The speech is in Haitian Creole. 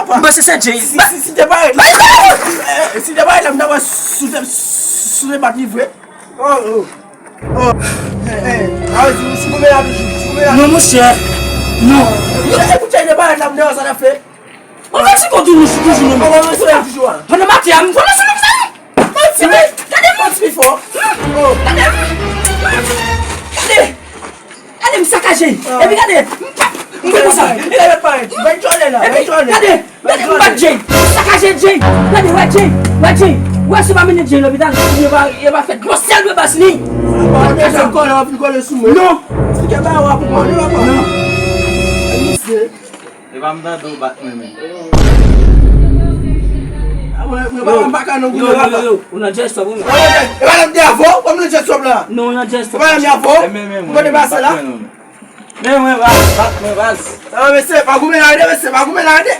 Mwen se se Jay. Si te pare la mda wè sou de bat livre. Sou kome la vijou. Non monsieur. Non. Écoute, il ne pare la mda wè sa la fè. On va se kontou nou sou nou. On va se la vijou. On a mati am. On a se nou sa. Kade fort. Kade m sakaje. E pi kade. Mwen pou sa. Il est pare. Ben jolè la. Kade m bat Jay. Sakaje Jay. Kade wè Jay. Wè se pa mene Jay l'hôpital. Il va fèt. Mwen sel wè bas ni. Mwen se kon la wè pou sou mwen. Non. Si ke ba wè pou mwen. Non. E va mda do bat mwen men. Mwen baka nou Yo. On a Jay stop. E ba nam de avon? Ou mwen jet sob la? Non, on a Jay stop. E ba nam de avon? Mwen de basa la? Men mwen bat mwen bas. Mwen se, pa goumen la ade, mwen se, pa goumen la ade.